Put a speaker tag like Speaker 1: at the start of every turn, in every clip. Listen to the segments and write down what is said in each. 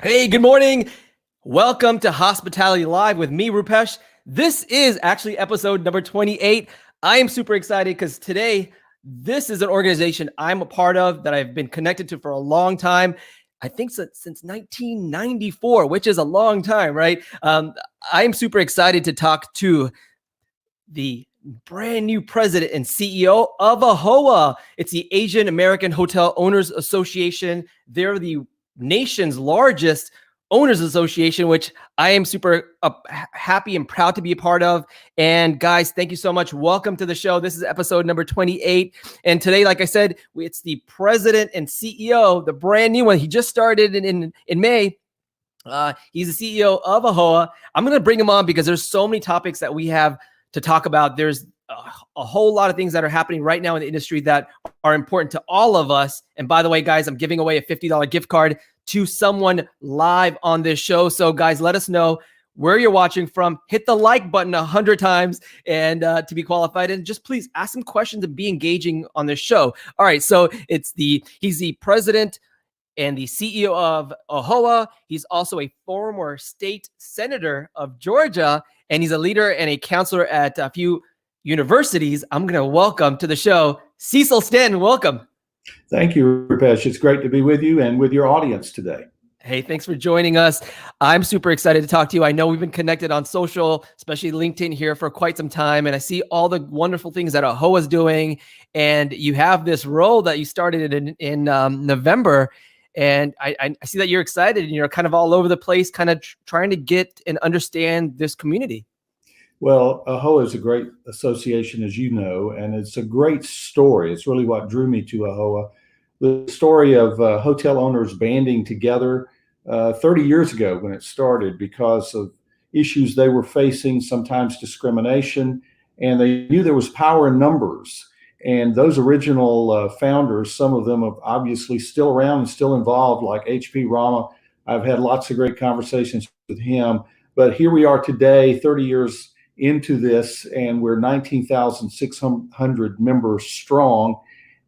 Speaker 1: Hey, good morning. Welcome to Hospitality Live with me, Rupesh. This is actually episode number 28. I am super excited because today, this is an organization I'm a part of that I've been connected to for a long time. I think since 1994, which is a long time, right? I'm super excited to talk to the brand new president and CEO of AAHOA. It's the Asian American Hotel Owners Association. They're the nation's largest owners association, which I am super happy and proud to be a part of. And guys, thank you so much. Welcome to the show. This is episode number 28. And today, like I said, it's the president and CEO, the brand new one. He just started in May. He's the CEO of AAHOA. I'm going to bring him on because there's so many topics that we have to talk about. There's a whole lot of things that are happening right now in the industry that are important to all of us. And by the way, guys, I'm giving away a $50 gift card to someone live on this show. So guys, let us know where you're watching from. Hit the like button 100 times and to be qualified. And just please ask some questions and be engaging on this show. All right. So he's the president and the CEO of AAHOA. He's also a former state senator of Georgia, and he's a leader and a counselor at a few universities. I'm going to welcome to the show, Cecil Staton. Welcome.
Speaker 2: Thank you, Rupesh. It's great to be with you and with your audience today.
Speaker 1: Hey, thanks for joining us. I'm super excited to talk to you. I know we've been connected on social, especially LinkedIn here for quite some time. And I see all the wonderful things that AAHOA is doing. And you have this role that you started in November. And I see that you're excited and you're kind of all over the place, kind of trying to get and understand this community.
Speaker 2: Well, AAHOA is a great association, as you know, and it's a great story. It's really what drew me to AAHOA. The story of hotel owners banding together 30 years ago when it started because of issues they were facing, sometimes discrimination, and they knew there was power in numbers. And those original founders, some of them are obviously still around and still involved, like H.P. Rama. I've had lots of great conversations with him. But here we are today, 30 years into this, and we're 19,600 members strong.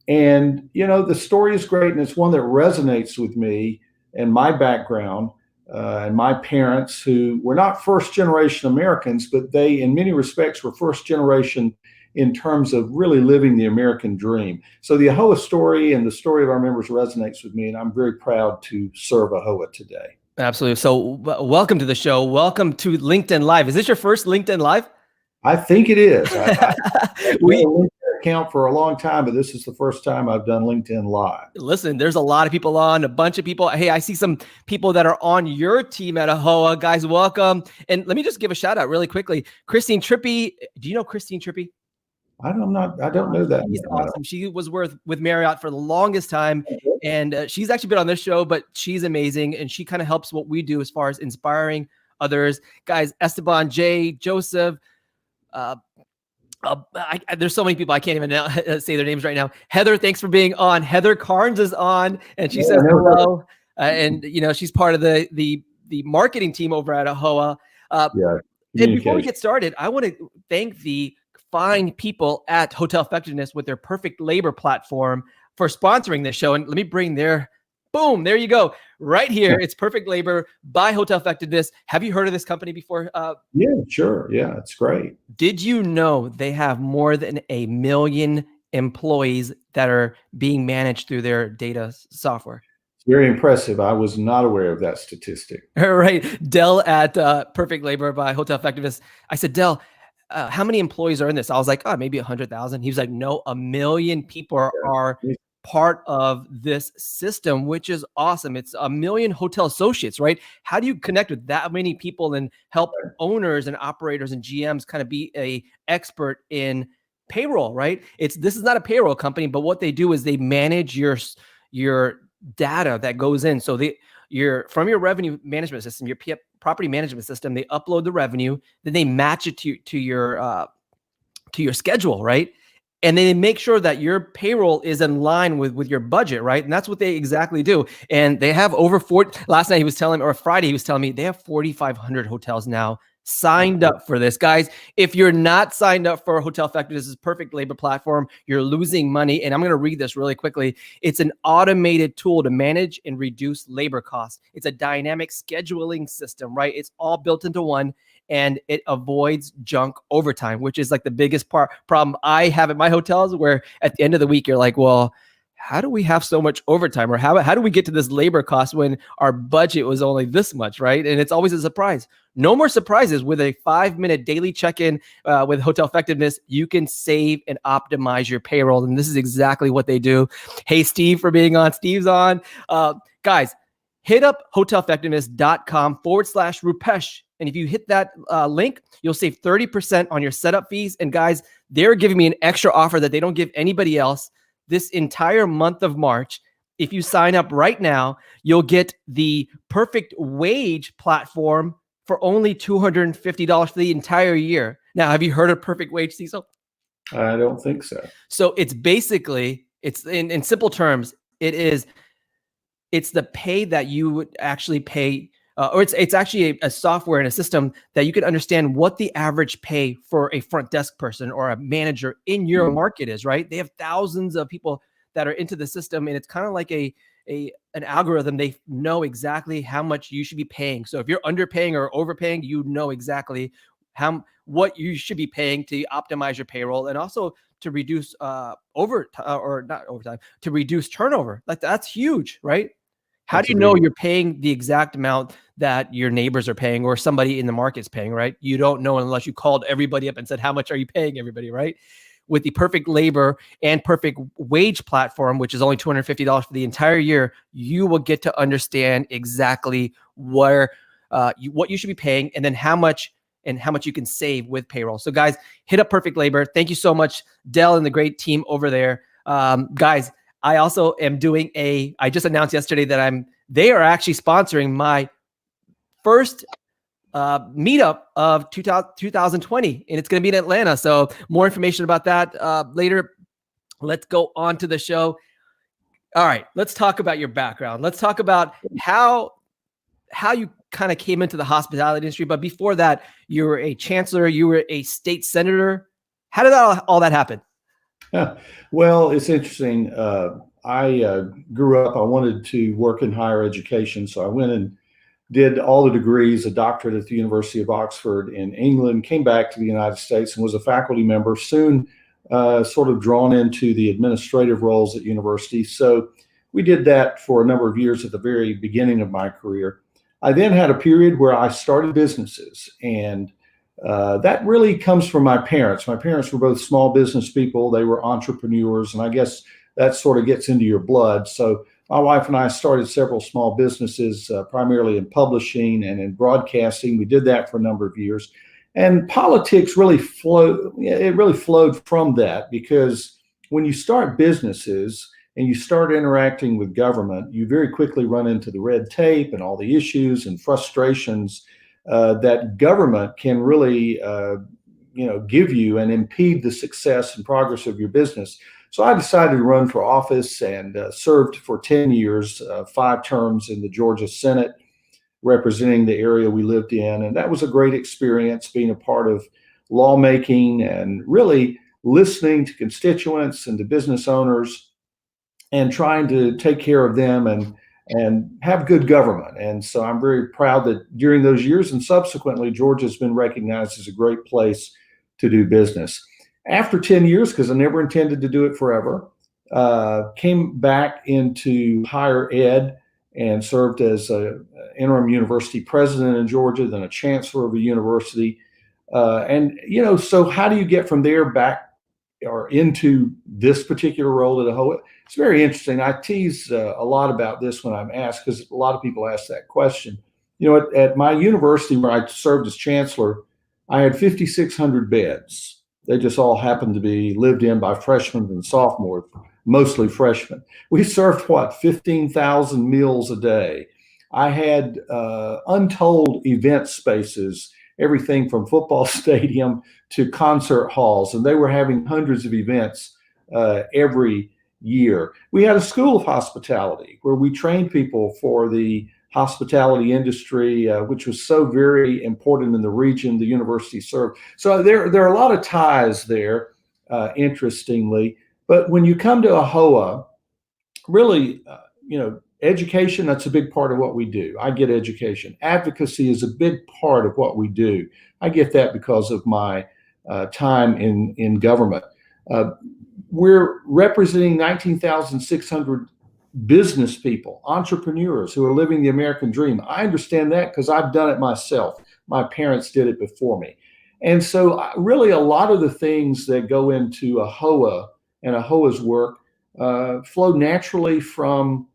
Speaker 2: And, you know, the story is great, and it's one that resonates with me and my background and my parents, who were not first-generation Americans, but they, in many respects, were first-generation in terms of really living the American dream. So the AAHOA story and the story of our members resonates with me, and I'm very proud to serve AAHOA today.
Speaker 1: Absolutely. So welcome to the show. Welcome to LinkedIn Live. Is this your first LinkedIn Live?
Speaker 2: I think it is. I've had a LinkedIn account for a long time, but this is the first time I've done LinkedIn Live.
Speaker 1: Listen, there's a lot of people on, a bunch of people. Hey, I see some people that are on your team at AAHOA. Guys, welcome. And let me just give a shout out really quickly. Christine Trippi. Do you know Christine Trippi?
Speaker 2: I don't know that.
Speaker 1: She's awesome. She was with Marriott for the longest time, and she's actually been on this show, but she's amazing, and she kind of helps what we do as far as inspiring others. Guys, Esteban, Jay, Joseph, there's so many people I can't even say their names right now. Heather, thanks for being on. Heather Carnes is on, and she says hello, and you know she's part of the marketing team over at AAHOA. And before we get started, I want to thank the fine people at Hotel Effectiveness with their PerfectLabor platform for sponsoring this show. And let me bring boom, there you go. Right here, it's PerfectLabor by Hotel Effectiveness. Have you heard of this company before?
Speaker 2: Yeah, sure. Yeah, it's great.
Speaker 1: Did you know they have more than 1 million employees that are being managed through their data software?
Speaker 2: Very impressive. I was not aware of that statistic.
Speaker 1: All right. Dell at PerfectLabor by Hotel Effectiveness. I said, Dell, how many employees are in this? I was like, maybe 100,000. He was like, no, 1 million people are part of this system, which is awesome. It's 1 million hotel associates, right? How do you connect with that many people and help owners and operators and GMs kind of be a expert in payroll, right? This is not a payroll company, but what they do is they manage your data that goes in. So from your revenue management system, your property management system, they upload the revenue, then they match it to your schedule, right? And then they make sure that your payroll is in line with your budget, right? And that's what they exactly do. And they have over 40. Last night he was telling me, or Friday he was telling me, they have 4,500 hotels now signed up for this. Guys, if you're not signed up for Hotel Effectiveness' PerfectLabor platform, you're losing money. And I'm going to read this really quickly. It's an automated tool to manage and reduce labor costs. It's a dynamic scheduling system, right? It's all built into one, and it avoids junk overtime, which is like the biggest problem I have at my hotels, where at the end of the week, you're like, well, how do we have so much overtime, or how do we get to this labor cost when our budget was only this much, right? And it's always a surprise. No more surprises. With a 5-minute daily check-in with Hotel Effectiveness, you can save and optimize your payroll. And this is exactly what they do. Hey, Steve, for being on. Steve's on. Guys, hit up hoteleffectiveness.com/Rupesh. And if you hit that link, you'll save 30% on your setup fees. And guys, they're giving me an extra offer that they don't give anybody else. This entire month of March, if you sign up right now, you'll get the Perfect Wage platform for only $250 for the entire year. Now, have you heard of Perfect Wage, Cecil?
Speaker 2: I don't think so.
Speaker 1: So it's basically, it's in simple terms, it's the pay that you would actually pay, or it's actually a software and a system that you can understand what the average pay for a front desk person or a manager in your market is, right? They have thousands of people that are into the system, and it's kind of like an algorithm. They know exactly how much you should be paying. So if you're underpaying or overpaying, you know exactly what you should be paying to optimize your payroll, and also to reduce to reduce turnover. Like, that's huge, right? How do you know you're paying the exact amount that your neighbors are paying or somebody in the market's paying, right? You don't know unless you called everybody up and said, how much are you paying everybody, right? With the PerfectLabor and Perfect Wage platform, which is only $250 for the entire year, you will get to understand exactly what you should be paying, and then how much you can save with payroll. So guys, hit up PerfectLabor. Thank you so much, Dell and the great team over there. Guys, I also am doing I just announced yesterday that they are actually sponsoring my first meetup of 2020, and it's going to be in Atlanta. So more information about that later. Let's go on to the show. All right, let's talk about your background. Let's talk about how you kind of came into the hospitality industry. But before that, you were a chancellor, you were a state senator. How did all that happen?
Speaker 2: Well, it's interesting. I grew up, I wanted to work in higher education. So I went and did all the degrees, a doctorate at the University of Oxford in England, came back to the United States and was a faculty member, soon sort of drawn into the administrative roles at university. So we did that for a number of years at the very beginning of my career. I then had a period where I started businesses, and that really comes from my parents. My parents were both small business people. They were entrepreneurs, and I guess that sort of gets into your blood. So my wife and I started several small businesses, primarily in publishing and in broadcasting. We did that for a number of years. And politics really flowed from that, because when you start businesses and you start interacting with government, you very quickly run into the red tape and all the issues and frustrations that government can really give you and impede the success and progress of your business. So I decided to run for office and served for 10 years, 5 terms in the Georgia Senate, representing the area we lived in. And that was a great experience, being a part of lawmaking and really listening to constituents and to business owners and trying to take care of them and have good government. And so I'm very proud that during those years and subsequently, Georgia's been recognized as a great place to do business. After 10 years, because I never intended to do it forever, came back into higher ed and served as an interim university president in Georgia, then a chancellor of a university. So how do you get from there back or into this particular role at AAHOA? It's very interesting. I tease a lot about this when I'm asked, because a lot of people ask that question. At my university where I served as chancellor, I had 5,600 beds. They just all happened to be lived in by freshmen and sophomores, mostly freshmen. We served 15,000 meals a day. I had untold event spaces, everything from football stadium to concert halls, and they were having hundreds of events every year. We had a school of hospitality where we trained people for the hospitality industry, which was so very important in the region the university served. So there are a lot of ties there, interestingly. But when you come to AAHOA, really, education, that's a big part of what we do. I get education. Advocacy is a big part of what we do. I get that because of my time in government. We're representing 19,600 business people, entrepreneurs who are living the American dream. I understand that because I've done it myself. My parents did it before me. And so really a lot of the things that go into AAHOA and AAHOA's work flow naturally from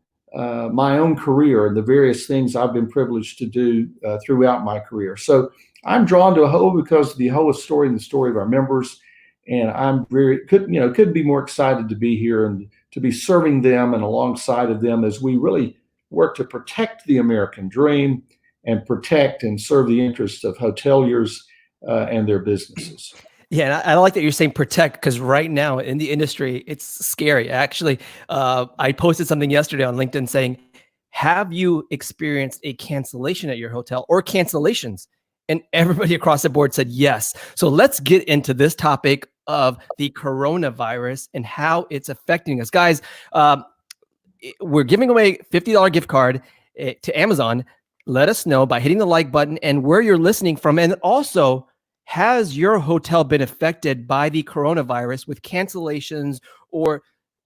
Speaker 2: my own career and the various things I've been privileged to do throughout my career. So I'm drawn to AAHOA because of the AAHOA story and the story of our members. And I'm couldn't be more excited to be here and to be serving them and alongside of them as we really work to protect the American dream and protect and serve the interests of hoteliers and their businesses.
Speaker 1: Yeah, and I like that you're saying protect, because right now in the industry, it's scary. Actually, I posted something yesterday on LinkedIn saying, have you experienced a cancellation at your hotel or cancellations? And everybody across the board said yes. So let's get into this topic of the coronavirus and how it's affecting us. Guys, we're giving away a $50 gift card to Amazon. Let us know by hitting the like button and where you're listening from. And also, has your hotel been affected by the coronavirus with cancellations or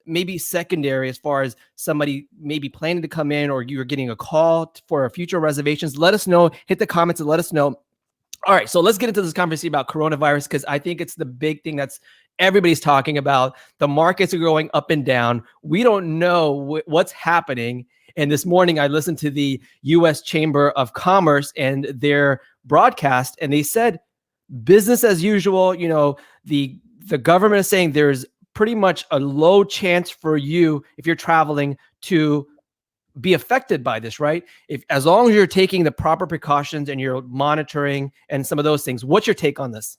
Speaker 1: maybe secondary as far as somebody maybe planning to come in or you're getting a call for future reservations? Let us know. Hit the comments and let us know. All right, so let's get into this conversation about coronavirus because I think it's the big thing that's everybody's talking about. The markets are going up and down. We don't know what's happening. And this morning I listened to the U.S. Chamber of Commerce and their broadcast, and they said business as usual. The government is saying there's pretty much a low chance for you, if you're traveling, to be affected by this, right? As long as you're taking the proper precautions and you're monitoring and some of those things. What's your take on this?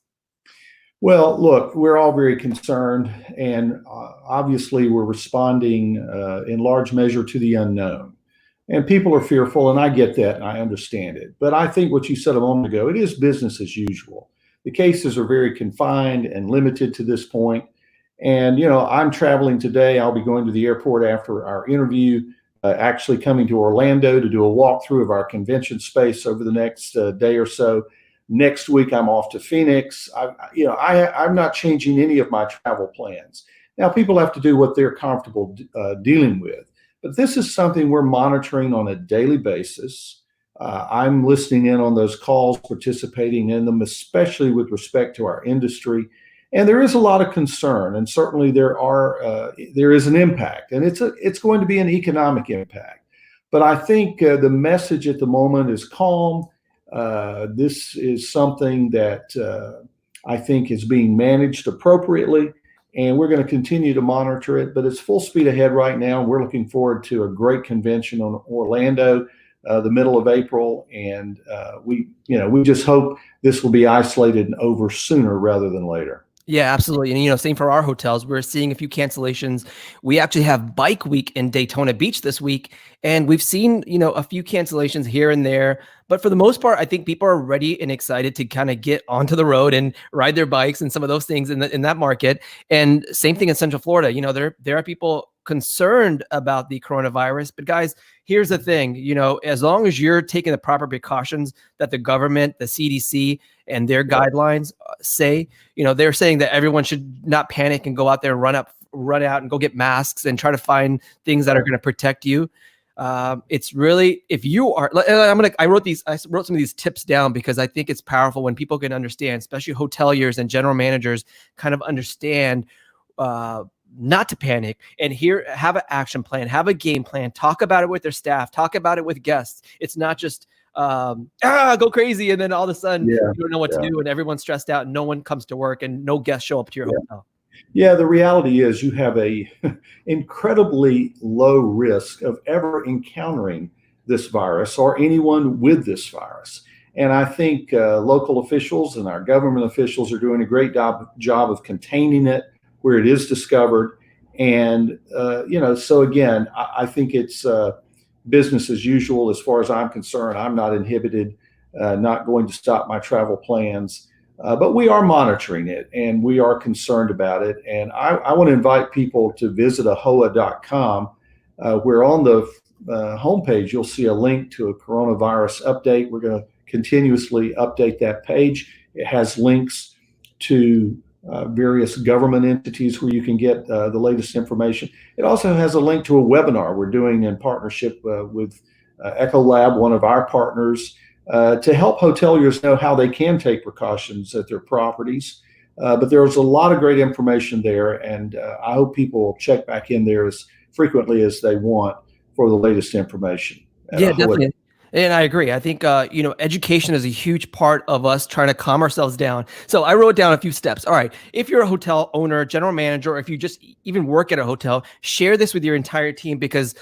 Speaker 2: Well, look, we're all very concerned, and obviously we're responding in large measure to the unknown. And people are fearful, and I get that, and I understand it. But I think what you said a moment ago, it is business as usual. The cases are very confined and limited to this point. And, I'm traveling today. I'll be going to the airport after our interview, actually coming to Orlando to do a walkthrough of our convention space over the next day or so. Next week, I'm off to Phoenix. I'm not changing any of my travel plans. Now, people have to do what they're comfortable dealing with. But this is something we're monitoring on a daily basis. I'm listening in on those calls, participating in them, especially with respect to our industry. And there is a lot of concern, and certainly there is an impact, and it's going to be an economic impact. But I think the message at the moment is calm. This is something that I think is being managed appropriately, and we're going to continue to monitor it. But it's full speed ahead right now. We're looking forward to a great convention on Orlando, the middle of April, and we just hope this will be isolated and over sooner rather than later.
Speaker 1: Yeah, absolutely. And, same for our hotels. We're seeing a few cancellations. We actually have Bike Week in Daytona Beach this week, and we've seen, a few cancellations here and there. But for the most part, I think people are ready and excited to kind of get onto the road and ride their bikes and some of those things in that market. And same thing in Central Florida. There are people concerned about the coronavirus. But guys, here's the thing, as long as you're taking the proper precautions that the government, the CDC, and their guidelines say, they're saying that everyone should not panic and go out there and run out and go get masks and try to find things that are going to protect you. It's really, if you are, I wrote some of these tips down because I think it's powerful when people can understand, especially hoteliers and general managers kind of understand, not to panic and have an action plan, have a game plan, talk about it with their staff, talk about it with guests. It's not just, go crazy. And then all of a sudden you don't know what to do and everyone's stressed out and no one comes to work and no guests show up to your hotel.
Speaker 2: Yeah, the reality is you have a incredibly low risk of ever encountering this virus or anyone with this virus. And I think local officials and our government officials are doing a great job of containing it where it is discovered. And, so again, I think it's business as usual. As far as I'm concerned, I'm not inhibited, not going to stop my travel plans. But we are monitoring it and we are concerned about it. And I want to invite people to visit AAHOA.com, where on the homepage you'll see a link to a coronavirus update. We're going to continuously update that page. It has links to various government entities where you can get the latest information. It also has a link to a webinar we're doing in partnership with Ecolab, one of our partners, to help hoteliers know how they can take precautions at their properties. But there's a lot of great information there, and I hope people will check back in there as frequently as they want for the latest information.
Speaker 1: Yeah, definitely. And I agree. I think, education is a huge part of us trying to calm ourselves down. So I wrote down a few steps. All right. If you're a hotel owner, general manager, or if you just even work at a hotel, share this with your entire team because,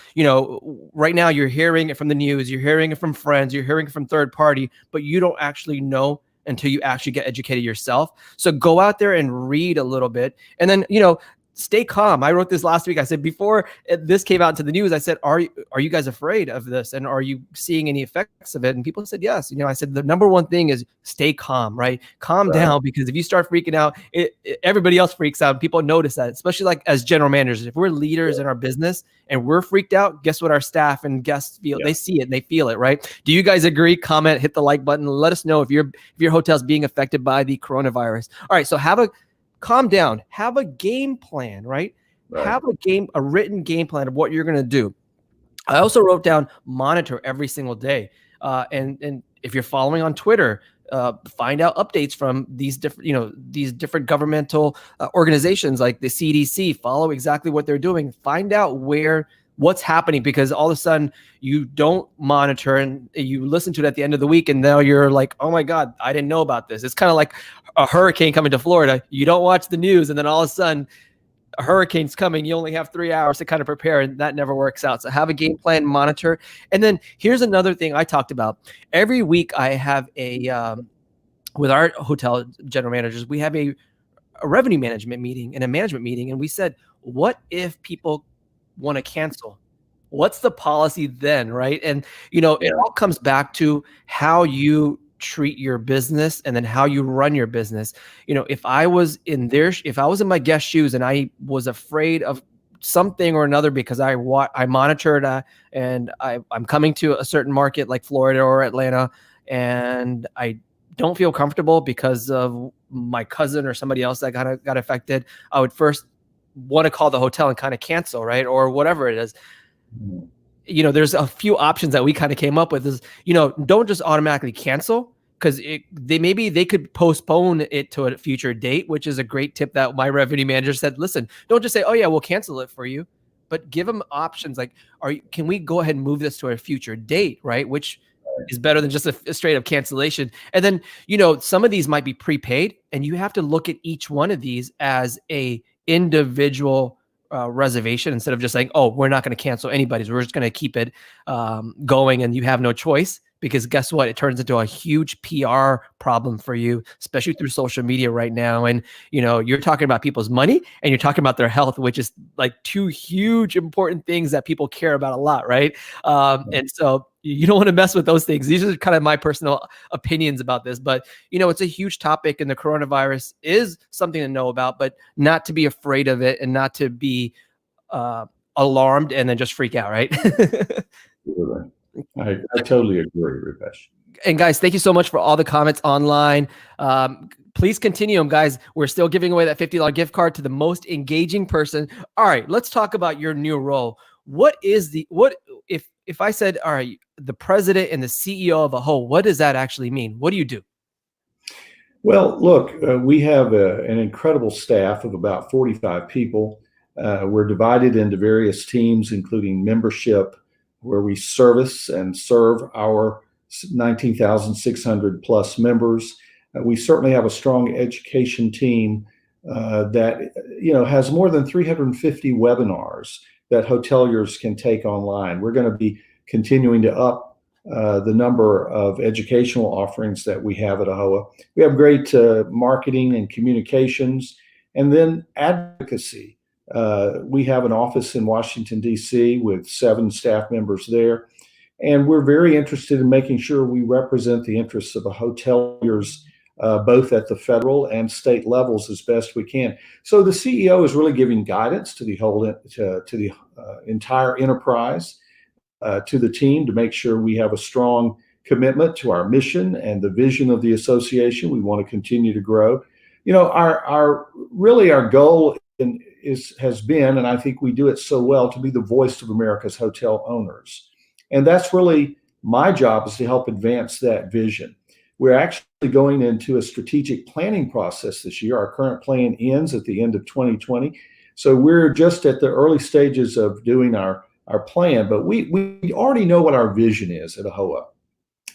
Speaker 1: right now you're hearing it from the news, you're hearing it from friends, you're hearing it from third party, but you don't actually know until you actually get educated yourself. So go out there and read a little bit. And then, stay calm. I wrote this last week. I said, before this came out into the news, I said, are you guys afraid of this? And are you seeing any effects of it? And people said, yes. I said, the number one thing is stay calm, right? Calm down, because if you start freaking out, everybody else freaks out. People notice that, especially like as general managers. If we're leaders in our business and we're freaked out, guess what our staff and guests feel? They see it and they feel it, right? Do you guys agree? Comment, hit the like button. Let us know if your hotel's being affected by the coronavirus. All right. So calm down, have a game plan, right? Have a written game plan of what you're going to do. I also wrote down monitor every single day. And if you're following on Twitter, find out updates from these different governmental organizations like the CDC, follow exactly what they're doing, find out what's happening, because all of a sudden you don't monitor and you listen to it at the end of the week. And now you're like, oh my God, I didn't know about this. It's kind of like a hurricane coming to Florida. You don't watch the news and then all of a sudden a hurricane's coming. You only have 3 hours to kind of prepare, and that never works out. So have a game plan, monitor. And then here's another thing I talked about. Every week I have with our hotel general managers, we have a revenue management meeting and a management meeting. And we said, what if people want to cancel? What's the policy then, right? And it all comes back to how you treat your business and then how you run your business. If I was in my guest shoes and I was afraid of something or another because I monitored and I'm coming to a certain market like Florida or Atlanta, and I don't feel comfortable because of my cousin or somebody else that got affected, I would first want to call the hotel and kind of cancel, right? Or whatever it is. There's a few options that we kind of came up with is, don't just automatically cancel, because they could postpone it to a future date, which is a great tip that my revenue manager said. Listen, don't just say, oh yeah, we'll cancel it for you, but give them options like, can we go ahead and move this to a future date, right? Which is better than just a straight up cancellation. And then, some of these might be prepaid, and you have to look at each one of these as a individual reservation instead of just saying, oh, we're not going to cancel anybody's. We're just going to keep it going, and you have no choice. Because guess what? It turns into a huge PR problem for you, especially through social media right now. And, you're talking about people's money and you're talking about their health, which is like two huge important things that people care about a lot, right? And so you don't want to mess with those things. These are kind of my personal opinions about this. But, it's a huge topic, and the coronavirus is something to know about, but not to be afraid of it and not to be alarmed and then just freak out, right?
Speaker 2: I totally agree, Rupesh.
Speaker 1: And guys, thank you so much for all the comments online. Please continue them, guys. We're still giving away that $50 gift card to the most engaging person. All right, let's talk about your new role. If I said, all right, the president and the CEO of AAHOA, what does that actually mean? What do you do?
Speaker 2: Well, look, we have an incredible staff of about 45 people. We're divided into various teams, including membership, where we service and serve our 19,600 plus members. We certainly have a strong education team that has more than 350 webinars that hoteliers can take online. We're going to be continuing to up the number of educational offerings that we have at AAHOA. We have great marketing and communications, and then advocacy. We have an office in Washington, D.C. with 7 staff members there. And we're very interested in making sure we represent the interests of the hoteliers, both at the federal and state levels as best we can. So the CEO is really giving guidance to the whole to the entire enterprise, to the team, to make sure we have a strong commitment to our mission and the vision of the association. We want to continue to grow. You know, our goal has been, and I think we do it so well, to be the voice of America's hotel owners. And that's really my job, is to help advance that vision. We're actually going into a strategic planning process this year. Our current plan ends at the end of 2020. So we're just at the early stages of doing our plan, but we already know what our vision is at AAHOA.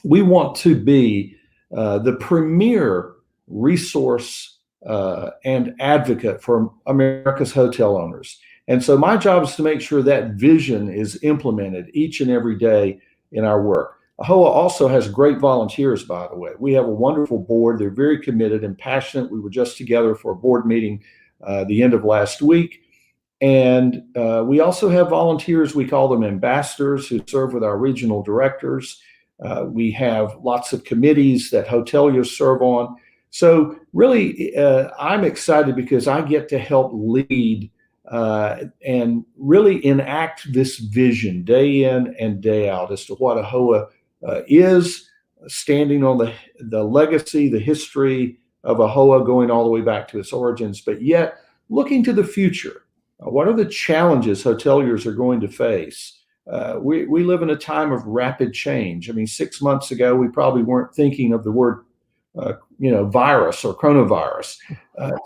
Speaker 2: We want to be the premier resource and advocate for America's hotel owners. And so my job is to make sure that vision is implemented each and every day in our work. AAHOA also has great volunteers, by the way. We have a wonderful board. They're very committed and passionate. We were just together for a board meeting the end of last week. And we also have volunteers, we call them ambassadors, who serve with our regional directors. We have lots of committees that hoteliers serve on. So really, I'm excited because I get to help lead and really enact this vision day in and day out as to what AAHOA is, standing on the legacy, the history of AAHOA, going all the way back to its origins, but yet looking to the future. What are the challenges hoteliers are going to face? We live in a time of rapid change. I mean, 6 months ago, we probably weren't thinking of the word virus or coronavirus.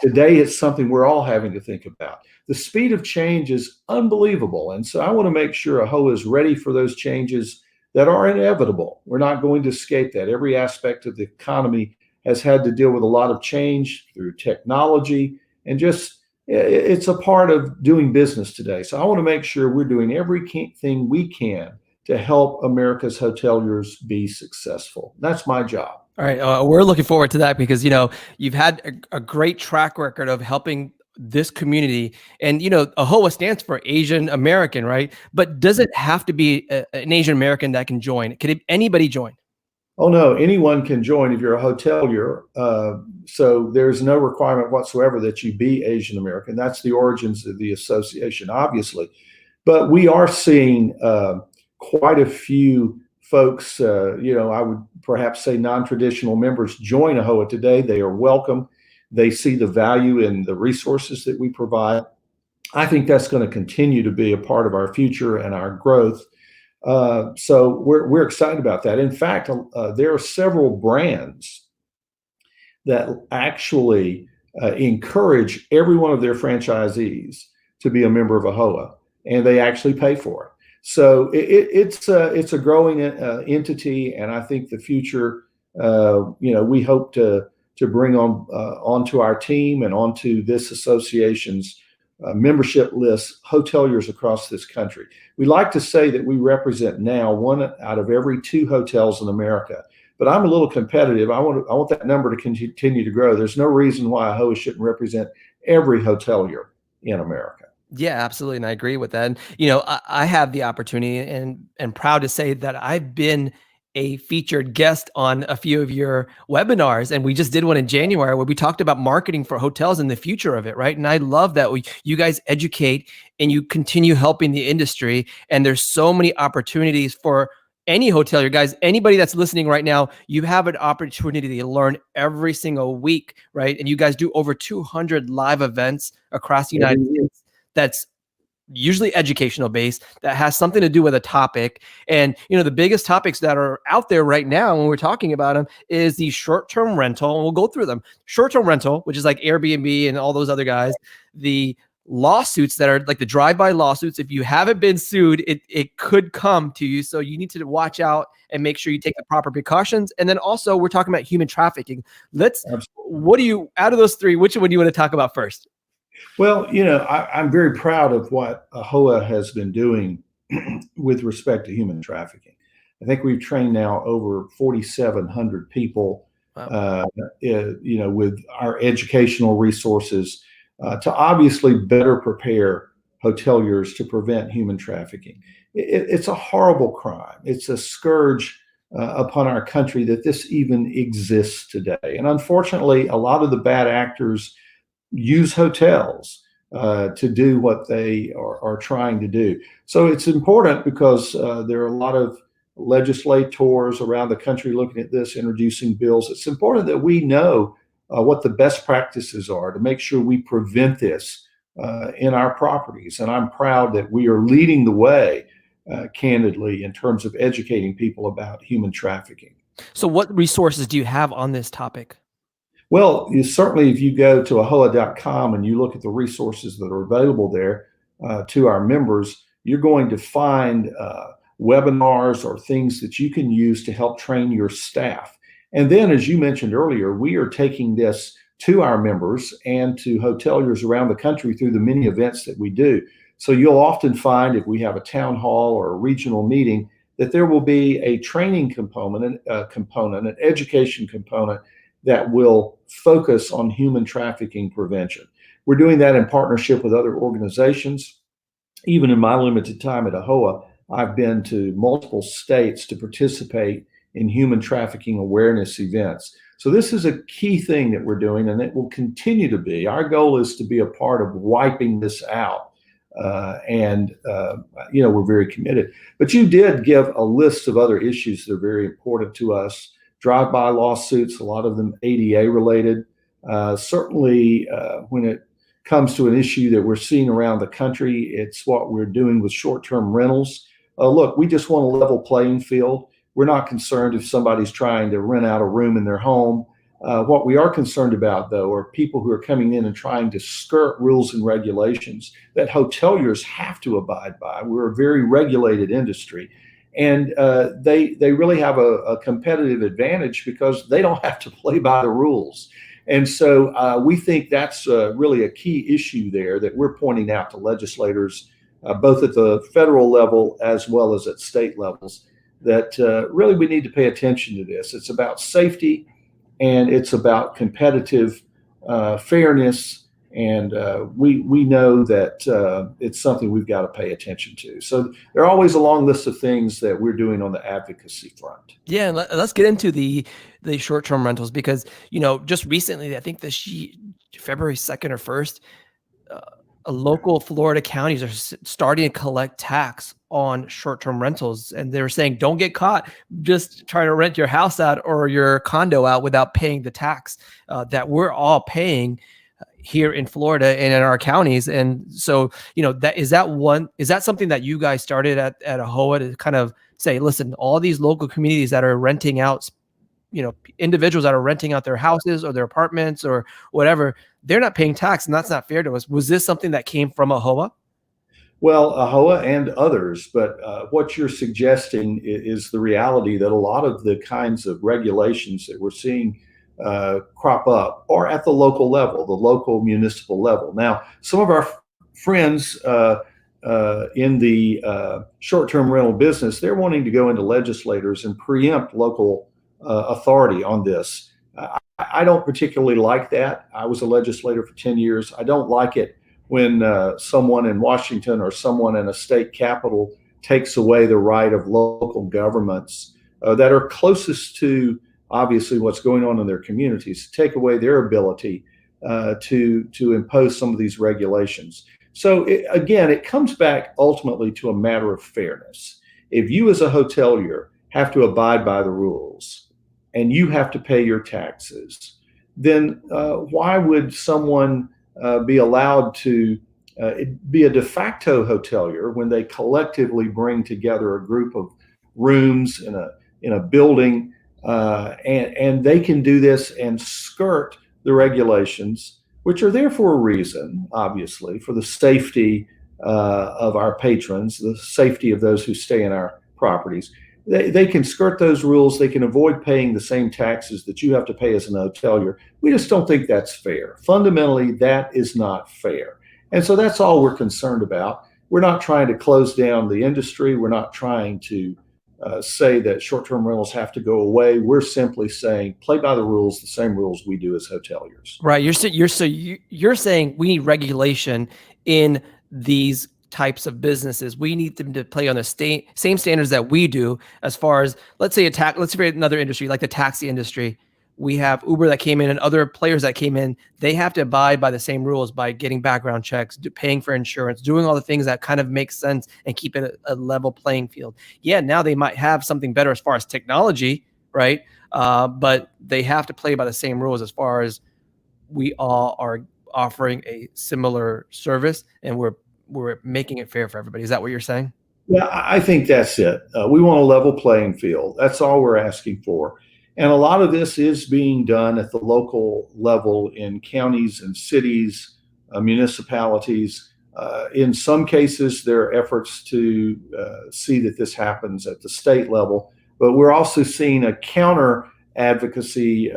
Speaker 2: Today, it's something we're all having to think about. The speed of change is unbelievable. And so I want to make sure AAHOA is ready for those changes that are inevitable. We're not going to escape that. Every aspect of the economy has had to deal with a lot of change through technology, and just it's a part of doing business today. So I want to make sure we're doing everything we can to help America's hoteliers be successful. That's my job.
Speaker 1: All right. We're looking forward to that because, you've had a great track record of helping this community, and, AAHOA stands for Asian American, right? But does it have to be an Asian American that can join? Can anybody join?
Speaker 2: Oh, no, anyone can join if you're a hotelier. So there's no requirement whatsoever that you be Asian American. That's the origins of the association, obviously. But we are seeing quite a few folks, I would perhaps say non-traditional members, join AAHOA today. They are welcome. They see the value in the resources that we provide. I think that's going to continue to be a part of our future and our growth. So we're excited about that. In fact, there are several brands that actually encourage every one of their franchisees to be a member of AAHOA, and they actually pay for it. So it's a growing entity, and I think the future, we hope to bring onto our team and onto this association's membership list hoteliers across this country. We like to say that we represent now 1 out of every 2 hotels in America, but I'm a little competitive. I want that number to continue to grow. There's no reason why AAHOA shouldn't represent every hotelier in America.
Speaker 1: Yeah, absolutely. And I agree with that. And, I have the opportunity and proud to say that I've been a featured guest on a few of your webinars. And we just did one in January where we talked about marketing for hotels and the future of it, right? And I love that you guys educate and you continue helping the industry. And there's so many opportunities for any hotelier. Guys, anybody that's listening right now, you have an opportunity to learn every single week, right? And you guys do over 200 live events across the United States. That's usually educational based, that has something to do with a topic. And, the biggest topics that are out there right now when we're talking about them is the short-term rental. And we'll go through them. Short-term rental, which is like Airbnb and all those other guys, the lawsuits that are like the drive-by lawsuits. If you haven't been sued, it could come to you. So you need to watch out and make sure you take the proper precautions. And then also we're talking about human trafficking. Out of those 3, which one do you want to talk about first?
Speaker 2: Well, I'm very proud of what AAHOA has been doing with respect to human trafficking. I think we've trained now over 4,700 people, wow. With our educational resources to obviously better prepare hoteliers to prevent human trafficking. It's a horrible crime. It's a scourge upon our country that this even exists today. And unfortunately, a lot of the bad actors use hotels to do what they are trying to do. So it's important because there are a lot of legislators around the country looking at this, introducing bills. It's important that we know what the best practices are to make sure we prevent this in our properties. And I'm proud that we are leading the way, candidly, in terms of educating people about human trafficking.
Speaker 1: So what resources do you have on this topic?
Speaker 2: Well, certainly if you go to AAHOA.com and you look at the resources that are available there to our members, you're going to find webinars or things that you can use to help train your staff. And then, as you mentioned earlier, we are taking this to our members and to hoteliers around the country through the many events that we do. So you'll often find if we have a town hall or a regional meeting that there will be a training component, an education component that will focus on human trafficking prevention. We're doing that in partnership with other organizations. Even in my limited time at AAHOA, I've been to multiple states to participate in human trafficking awareness events. So this is a key thing that we're doing, and it will continue to be. Our goal is to be a part of wiping this out. We're very committed. But you did give a list of other issues that are very important to us. Drive-by lawsuits, a lot of them ADA related. Certainly, when it comes to an issue that we're seeing around the country, it's what we're doing with short-term rentals. Look, we just want a level playing field. We're not concerned if somebody's trying to rent out a room in their home. What we are concerned about, though, are people who are coming in and trying to skirt rules and regulations that hoteliers have to abide by. We're a very regulated industry. And they really have a competitive advantage because they don't have to play by the rules. And so we think that's really a key issue there that we're pointing out to legislators, both at the federal level as well as at state levels, that really we need to pay attention to this. It's about safety and it's about competitive fairness. And we know that it's something we've got to pay attention to. So there are always a long list of things that we're doing on the advocacy front.
Speaker 1: Yeah, and let's get into the short-term rentals because, just recently, I think February 2nd or 1st, local Florida counties are starting to collect tax on short-term rentals. And they were saying, don't get caught just trying to rent your house out or your condo out without paying the tax that we're all paying here in Florida and in our counties. And so, is that something that you guys started at AAHOA to kind of say, listen, all these local communities that are renting out, individuals that are renting out their houses or their apartments or whatever, they're not paying tax and that's not fair to us. Was this something that came from AAHOA?
Speaker 2: Well, AAHOA and others, but what you're suggesting is the reality that a lot of the kinds of regulations that we're seeing crop up are at the local level, the local municipal level. Now, some of our friends in the short-term rental business, they're wanting to go into legislators and preempt local authority on this. I don't particularly like that. I was a legislator for 10 years. I don't like it when someone in Washington or someone in a state capital takes away the right of local governments that are closest to obviously what's going on in their communities, to take away their ability to impose some of these regulations. So again, it comes back ultimately to a matter of fairness. If you as a hotelier have to abide by the rules and you have to pay your taxes, then why would someone be allowed to be a de facto hotelier when they collectively bring together a group of rooms in a building and they can do this and skirt the regulations, which are there for a reason, obviously, for the safety of our patrons, the safety of those who stay in our properties. They can skirt those rules. They can avoid paying the same taxes that you have to pay as an hotelier. We just don't think that's fair. Fundamentally, that is not fair. And so that's all we're concerned about. We're not trying to close down the industry. We're not trying to say that short-term rentals have to go away. We're simply saying play by the rules, the same rules we do as hoteliers.
Speaker 1: Right. You're saying we need regulation in these types of businesses. We need them to play on the same standards that we do. As far as, let's say let's say another industry like the taxi industry. We have Uber that came in and other players that came in. They have to abide by the same rules by getting background checks, paying for insurance, doing all the things that kind of make sense and keep it a level playing field. Yeah, now they might have something better as far as technology, right? But they have to play by the same rules as far as we all are offering a similar service, and we're making it fair for everybody. Is that what you're saying?
Speaker 2: Yeah, I think that's it. We want a level playing field. That's all we're asking for. And a lot of this is being done at the local level in counties and cities, municipalities. In some cases, there are efforts to see that this happens at the state level, but we're also seeing a counter advocacy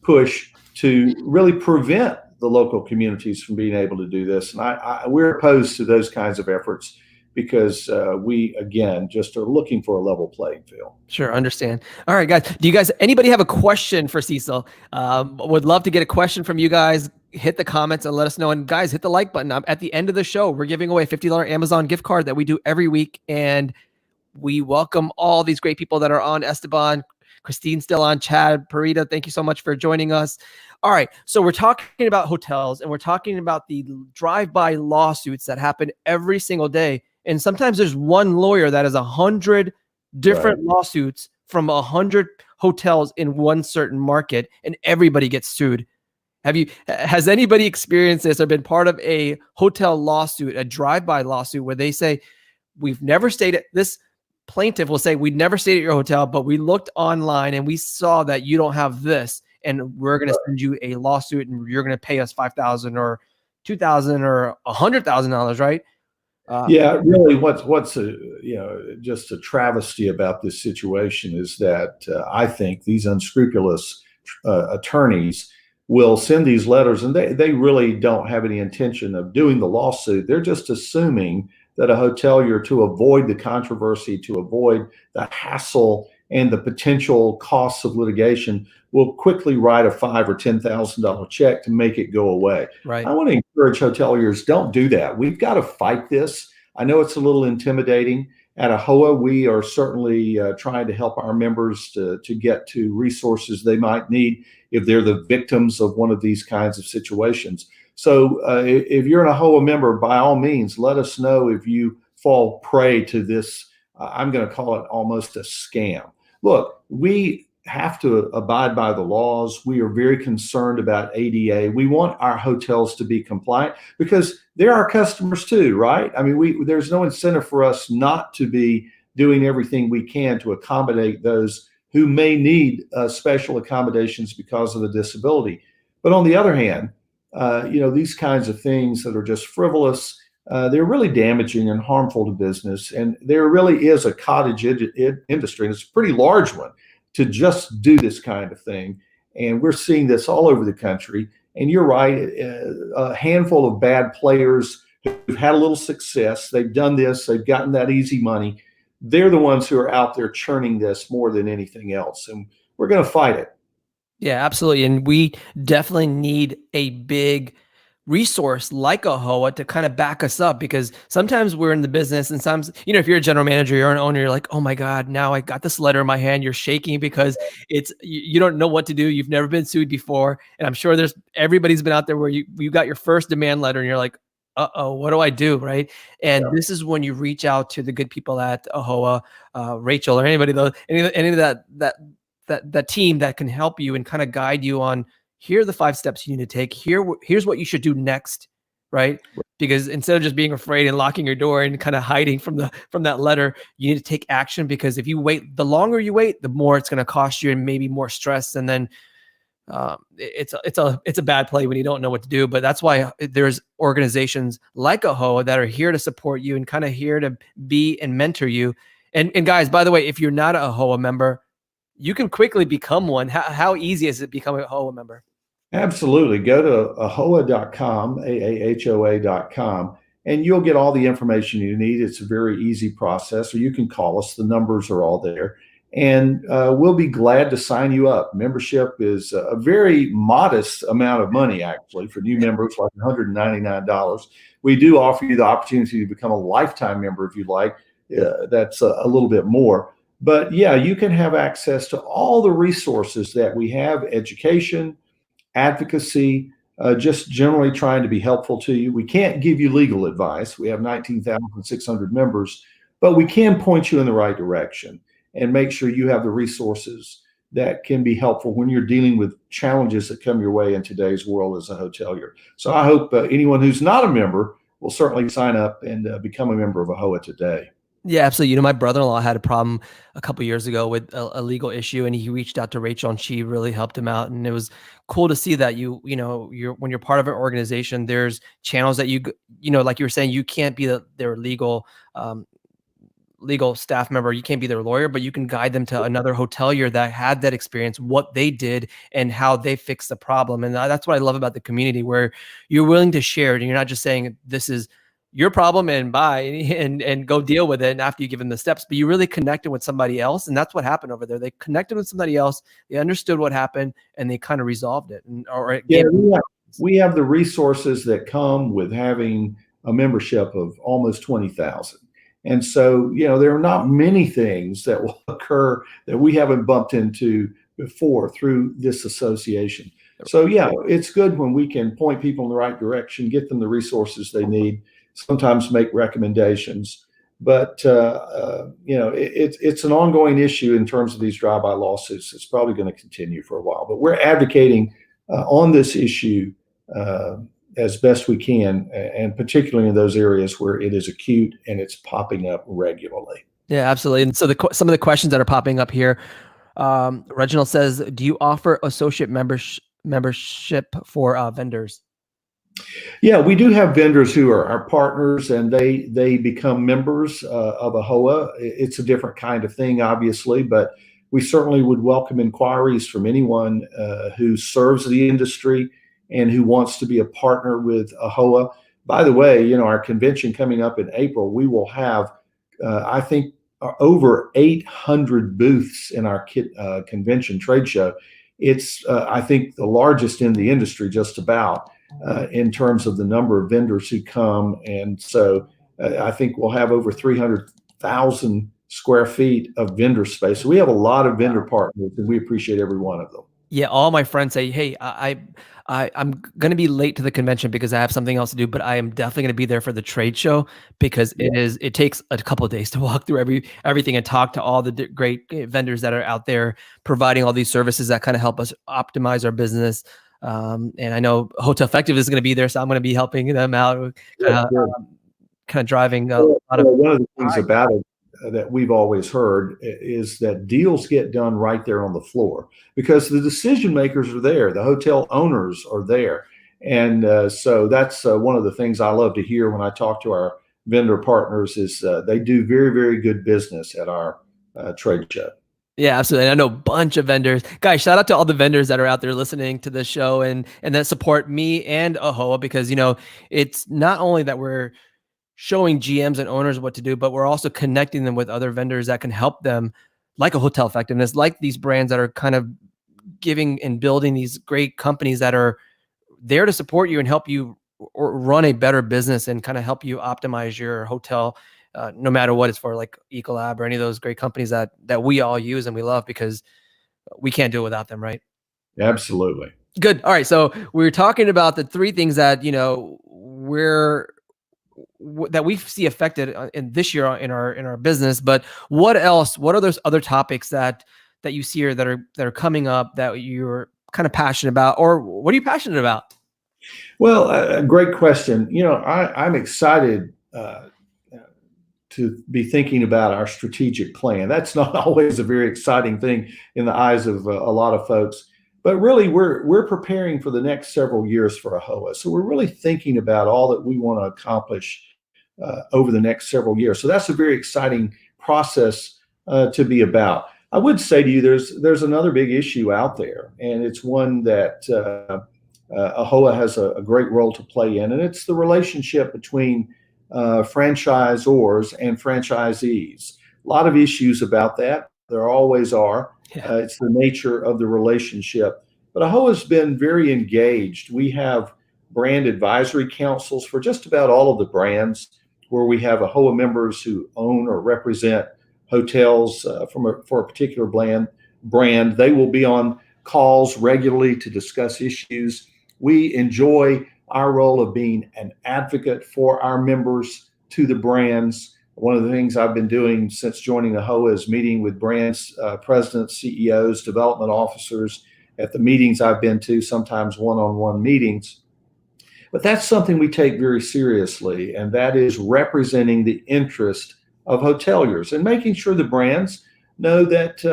Speaker 2: push to really prevent the local communities from being able to do this. And we're opposed to those kinds of efforts because we, again, just are looking for a level playing field.
Speaker 1: Sure, understand. All right, guys. Anybody have a question for Cecil? Would love to get a question from you guys. Hit the comments and let us know. And guys, hit the like button. At the end of the show, we're giving away a $50 Amazon gift card that we do every week. And we welcome all these great people that are on. Esteban, Christine still on, Chad, Parita, thank you so much for joining us. All right, so we're talking about hotels and we're talking about the drive-by lawsuits that happen every single day. And sometimes there's one lawyer that has 100 different lawsuits from 100 hotels in one certain market, and everybody gets sued. Has anybody experienced this or been part of a hotel lawsuit, a drive-by lawsuit, where they say, we've never stayed at this plaintiff will say, we never stayed at your hotel, but we looked online and we saw that you don't have this, and we're going to send you a lawsuit and you're going to pay us $5,000 or $2,000 or $100,000, right?
Speaker 2: Yeah, really, what's just a travesty about this situation is that I think these unscrupulous attorneys will send these letters, and they really don't have any intention of doing the lawsuit. They're just assuming that a hotelier, to avoid the controversy, to avoid the hassle and the potential costs of litigation, will quickly write a $5,000 or $10,000 check to make it go away.
Speaker 1: Right.
Speaker 2: I want to encourage hoteliers, don't do that. We've got to fight this. I know it's a little intimidating. At AAHOA, we are certainly trying to help our members to get to resources they might need if they're the victims of one of these kinds of situations. So if you're an AAHOA member, by all means, let us know if you fall prey to this. I'm going to call it almost a scam. Look, we have to abide by the laws. We are very concerned about ADA. We want our hotels to be compliant because they're our customers too, right? I mean, there's no incentive for us not to be doing everything we can to accommodate those who may need special accommodations because of a disability. But on the other hand, these kinds of things that are just frivolous, they're really damaging and harmful to business. And there really is a cottage industry, and it's a pretty large one, to just do this kind of thing. And we're seeing this all over the country. And you're right, a handful of bad players who've had a little success, they've done this, they've gotten that easy money. They're the ones who are out there churning this more than anything else. And we're going to fight it.
Speaker 1: Yeah, absolutely. And we definitely need a big resource like AAHOA to kind of back us up, because sometimes we're in the business and sometimes, if you're a general manager, you're an owner, you're like, oh my God, now I got this letter in my hand. You're shaking because you don't know what to do. You've never been sued before. And I'm sure everybody's been out there where you got your first demand letter and you're like, uh-oh, what do I do? Right. And this is when you reach out to the good people at AAHOA, Rachel, or anybody, any of that team that can help you and kind of guide you on, here are the 5 steps you need to take. Here's what you should do next, right? Because instead of just being afraid and locking your door and kind of hiding from that letter, you need to take action, because if you wait, the longer you wait, the more it's going to cost you and maybe more stress. And then it's a bad play when you don't know what to do. But that's why there's organizations like AAHOA that are here to support you and kind of here to be and mentor you. And guys, by the way, if you're not a AAHOA member, you can quickly become one. How easy is it becoming a AAHOA member?
Speaker 2: Absolutely. Go to AAHOA.com, AAHOA.com, and you'll get all the information you need. It's a very easy process, or you can call us. The numbers are all there. and we'll be glad to sign you up. Membership is a very modest amount of money, actually, for new members, like $199. We do offer you the opportunity to become a lifetime member if you'd like. That's a little bit more. But yeah, you can have access to all the resources that we have: education, advocacy, just generally trying to be helpful to you. We can't give you legal advice. We have 19,600 members, but we can point you in the right direction and make sure you have the resources that can be helpful when you're dealing with challenges that come your way in today's world as a hotelier. So I hope anyone who's not a member will certainly sign up and become a member of AAHOA today.
Speaker 1: Yeah, absolutely. You know, my brother-in-law had a problem a couple years ago with a legal issue, and he reached out to Rachel, and she really helped him out. And it was cool to see that you're when you're part of an organization, there's channels that like you were saying, you can't be their legal staff member, you can't be their lawyer, but you can guide them to another hotelier that had that experience, what they did and how they fixed the problem. And that's what I love about the community, where you're willing to share it and you're not just saying this is your problem and bye and go deal with it. And after you give them the steps, but you really connected with somebody else. And that's what happened over there. They connected with somebody else. They understood what happened and they kind of resolved it.
Speaker 2: We have the resources that come with having a membership of almost 20,000. And so, there are not many things that will occur that we haven't bumped into before through this association. So, yeah, it's good when we can point people in the right direction, get them the resources they need, sometimes make recommendations. But, it's an ongoing issue in terms of these drive-by lawsuits. It's probably going to continue for a while. But we're advocating on this issue as best we can, and particularly in those areas where it is acute and it's popping up regularly.
Speaker 1: Yeah, absolutely. And so some of the questions that are popping up here, Reginald says, do you offer associate membership for vendors?
Speaker 2: Yeah, we do have vendors who are our partners, and they become members of AAHOA. It's a different kind of thing, obviously, but we certainly would welcome inquiries from anyone who serves the industry and who wants to be a partner with AAHOA. By the way, our convention coming up in April, we will have, I think, over 800 booths in our convention trade show. It's, I think, the largest in the industry, just about, in terms of the number of vendors who come. And so I think we'll have over 300,000 square feet of vendor space. So we have a lot of vendor partners, and we appreciate every one of them.
Speaker 1: Yeah, all my friends say, hey, I'm going to be late to the convention because I have something else to do, but I am definitely going to be there for the trade show because it takes a couple of days to walk through everything and talk to all the great vendors that are out there providing all these services that kind of help us optimize our business. And I know Hotel Effective is going to be there, so I'm going to be helping them out, kind of driving a lot of.
Speaker 2: One of the things about it that we've always heard is that deals get done right there on the floor because the decision makers are there, the hotel owners are there. And so that's one of the things I love to hear when I talk to our vendor partners is they do very, very good business at our trade show.
Speaker 1: Yeah, absolutely. And I know a bunch of vendors. Guys, shout out to all the vendors that are out there listening to this show and that support me and AAHOA because, it's not only that we're showing GMs and owners what to do, but we're also connecting them with other vendors that can help them, like a Hotel Effectiveness, like these brands that are kind of giving and building these great companies that are there to support you and help you or run a better business and kind of help you optimize your hotel, no matter what it's for, like Ecolab or any of those great companies that we all use and we love because we can't do it without them, right?
Speaker 2: Absolutely.
Speaker 1: Good. All right. So we were talking about the three things that, that we see affected in this year in our business, but what else? What are those other topics that you see here that are coming up that you're kind of passionate about, or what are you passionate about?
Speaker 2: Well, a great question. I'm excited to be thinking about our strategic plan. That's not always a very exciting thing in the eyes of a lot of folks, but really we're preparing for the next several years for AAHOA. So we're really thinking about all that we want to accomplish over the next several years. So that's a very exciting process to be about. I would say to you, there's another big issue out there, and it's one that AAHOA has a great role to play in, and it's the relationship between franchisors and franchisees. A lot of issues about that. There always are.
Speaker 1: Yeah.
Speaker 2: It's the nature of the relationship. But AAHOA has been very engaged. We have brand advisory councils for just about all of the brands, where we have AAHOA members who own or represent hotels for a particular brand. They will be on calls regularly to discuss issues. We enjoy our role of being an advocate for our members to the brands. One of the things I've been doing since joining AAHOA is meeting with brands, presidents, CEOs, development officers at the meetings I've been to, sometimes one-on-one meetings. But that's something we take very seriously, and that is representing the interest of hoteliers and making sure the brands know that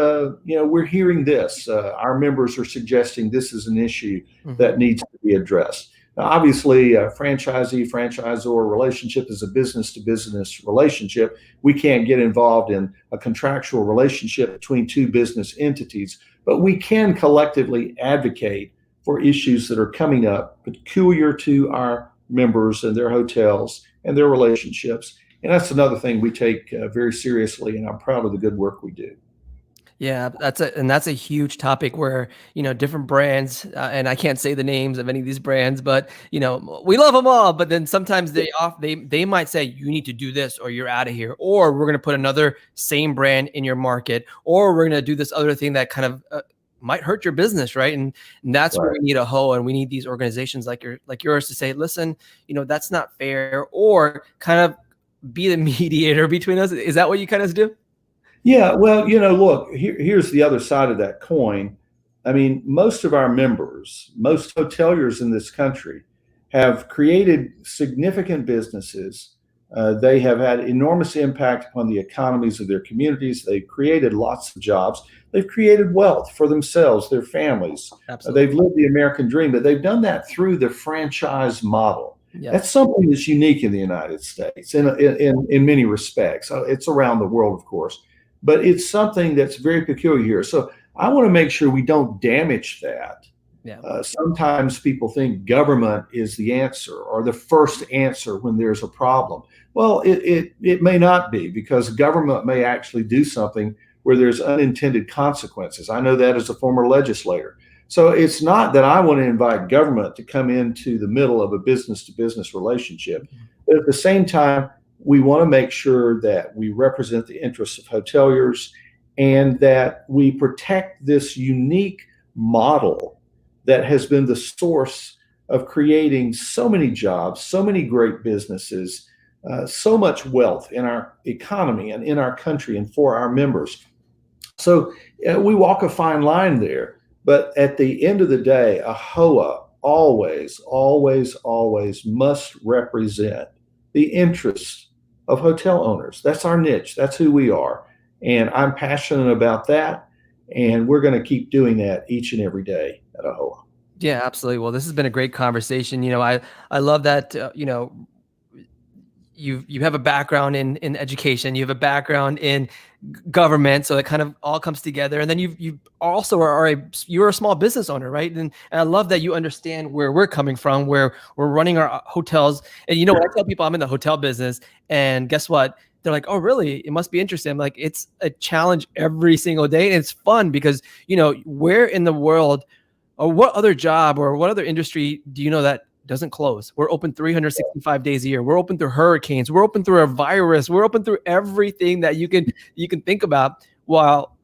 Speaker 2: we're hearing this. Our members are suggesting this is an issue that needs to be addressed. Now, obviously, a franchisee-franchisor relationship is a business-to-business relationship. We can't get involved in a contractual relationship between two business entities, but we can collectively advocate for issues that are coming up peculiar to our members and their hotels and their relationships. And that's another thing we take very seriously, and I'm proud of the good work we do.
Speaker 1: Yeah, that's a huge topic where, different brands, and I can't say the names of any of these brands, but we love them all. But then sometimes they might say you need to do this or you're out of here, or we're going to put another same brand in your market, or we're going to do this other thing that kind of might hurt your business, right? And that's where we need AAHOA, and we need these organizations like yours to say, listen, that's not fair, or kind of be the mediator between us. Is that what you kind of do?
Speaker 2: Yeah, well, look, here's the other side of that coin. I mean, most of our members, most hoteliers in this country have created significant businesses. They have had enormous impact upon the economies of their communities. They've created lots of jobs. They've created wealth for themselves, their families.
Speaker 1: Absolutely.
Speaker 2: They've lived the American dream, but they've done that through the franchise model.
Speaker 1: Yeah.
Speaker 2: That's something that's unique in the United States in many respects. It's around the world, of course, but it's something that's very peculiar here. So I want to make sure we don't damage that.
Speaker 1: Yeah.
Speaker 2: Sometimes people think government is the answer or the first answer when there's a problem. Well, it may not be, because government may actually do something where there's unintended consequences. I know that as a former legislator. So it's not that I want to invite government to come into the middle of a business-to-business relationship. But at the same time, we want to make sure that we represent the interests of hoteliers and that we protect this unique model that has been the source of creating so many jobs, so many great businesses, so much wealth in our economy and in our country and for our members. So we walk a fine line there. But at the end of the day, AAHOA always, always, always must represent the interests of hotel owners. That's our niche. That's who we are. And I'm passionate about that. And we're going to keep doing that each and every day at AAHOA.
Speaker 1: Yeah, absolutely. Well, this has been a great conversation. I love that, you have a background in education, you have a background in government, so it kind of all comes together. And then you also you're a small business owner, right? And I love that you understand where we're coming from, where we're running our hotels. And I tell people I'm in the hotel business, and guess what? They're like, oh, really? It must be interesting. I'm like, it's a challenge every single day. And it's fun because, where in the world, or what other job or what other industry do you know that doesn't close? We're open 365 days a year. We're open through hurricanes. We're open through a virus. We're open through everything that you can think about. While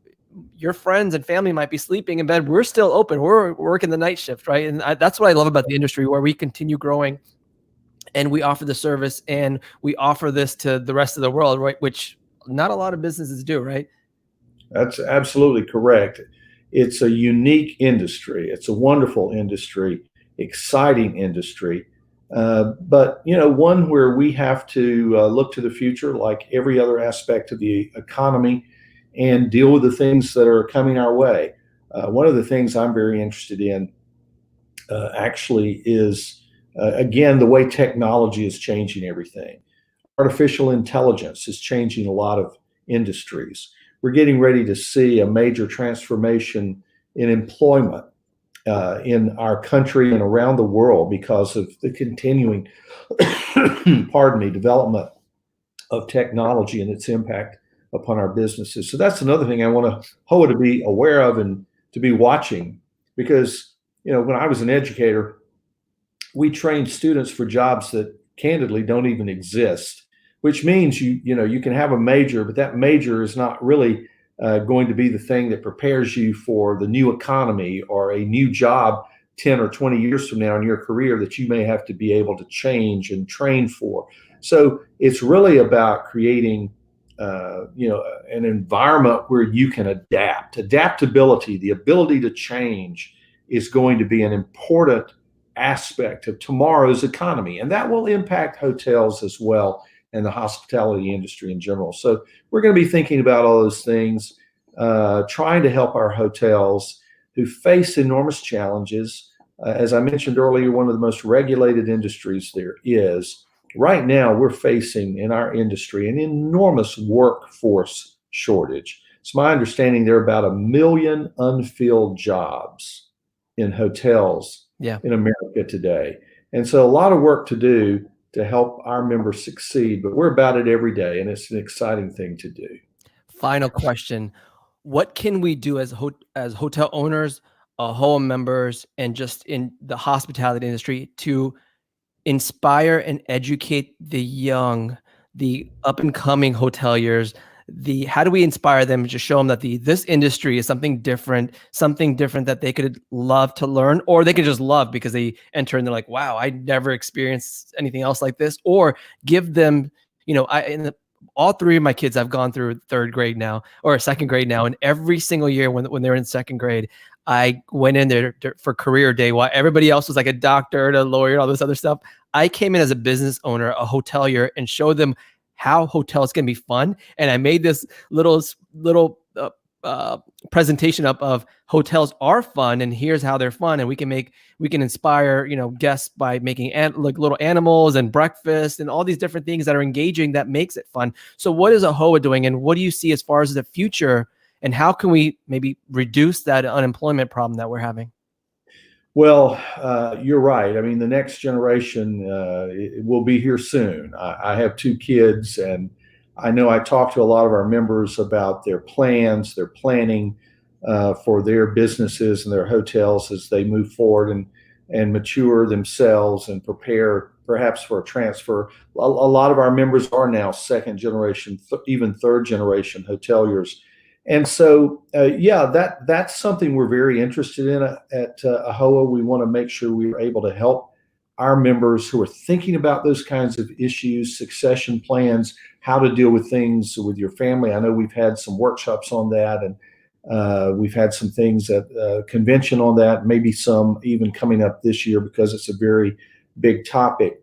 Speaker 1: your friends and family might be sleeping in bed, we're still open. We're working the night shift, right? And that's what I love about the industry, where we continue growing and we offer the service and we offer this to the rest of the world, right? Which not a lot of businesses do, right?
Speaker 2: That's absolutely correct. It's a unique industry. It's a wonderful industry, exciting industry, but one where we have to look to the future, like every other aspect of the economy, and deal with the things that are coming our way. One of the things I'm very interested in actually is, again, the way technology is changing everything. Artificial intelligence is changing a lot of industries. We're getting ready to see a major transformation in employment in our country and around the world because of the continuing, development of technology and its impact upon our businesses. So that's another thing I want HOA to be aware of and to be watching, because when I was an educator, we trained students for jobs that candidly don't even exist, which means you can have a major, but that major is not really going to be the thing that prepares you for the new economy or a new job 10 or 20 years from now in your career that you may have to be able to change and train for. So it's really about creating an environment where you can adapt. Adaptability, the ability to change, is going to be an important aspect of tomorrow's economy, and that will impact hotels as well and the hospitality industry in general. So we're going to be thinking about all those things, trying to help our hotels who face enormous challenges. As I mentioned earlier, one of the most regulated industries there is. Right now, we're facing in our industry an enormous workforce shortage. It's my understanding there are about 1 million unfilled jobs in hotels in America today. And so a lot of work to do to help our members succeed, but we're about it every day, and it's an exciting thing to do.
Speaker 1: Final question. What can we do as hotel owners, AAHOA members, and just in the hospitality industry to inspire and educate the young, the up and coming hoteliers? How do we inspire them to show them that this industry is something different that they could love to learn, or they could just love because they enter and they're like, wow, I never experienced anything else like this, or give them, all three of my kids have gone through third grade now or second grade now. And every single year when they're in second grade, I went in there for career day while everybody else was like a doctor, a lawyer, all this other stuff. I came in as a business owner, a hotelier, and showed them how hotels can be fun. And I made this little presentation up of hotels are fun, and here's how they're fun. And we can inspire, guests by making like little animals and breakfast and all these different things that are engaging that makes it fun. So what is AAHOA doing, and what do you see as far as the future, and how can we maybe reduce that unemployment problem that we're having?
Speaker 2: Well, you're right. I mean, the next generation will be here soon. I have 2 kids, and I know I talk to a lot of our members about their plans, their planning for their businesses and their hotels as they move forward and mature themselves and prepare perhaps for a transfer. A lot of our members are now second generation, even third generation hoteliers. And so, that's something we're very interested in at AAHOA. We want to make sure we're able to help our members who are thinking about those kinds of issues, succession plans, how to deal with things with your family. I know we've had some workshops on that, and we've had some things at convention on that, maybe some even coming up this year because it's a very big topic.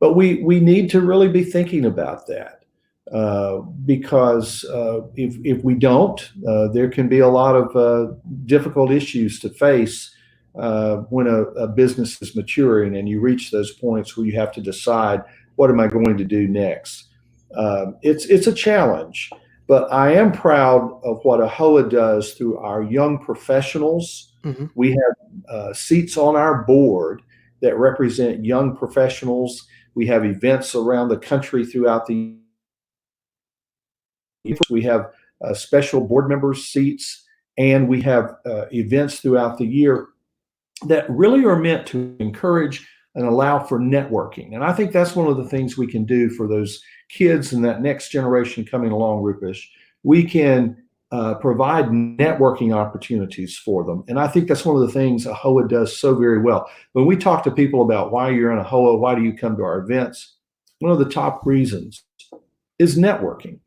Speaker 2: But we need to really be thinking about that. Because if we don't, there can be a lot of difficult issues to face when a business is maturing and you reach those points where you have to decide, what am I going to do next? It's a challenge, but I am proud of what AAHOA does through our young professionals. Mm-hmm. We have seats on our board that represent young professionals. We have events around the country throughout the year. We have special board members seats, and we have events throughout the year that really are meant to encourage and allow for networking. And I think that's one of the things we can do for those kids and that next generation coming along, Rupesh. We can provide networking opportunities for them. And I think that's one of the things AAHOA does so very well. When we talk to people about why you're in AAHOA, why do you come to our events, one of the top reasons is networking.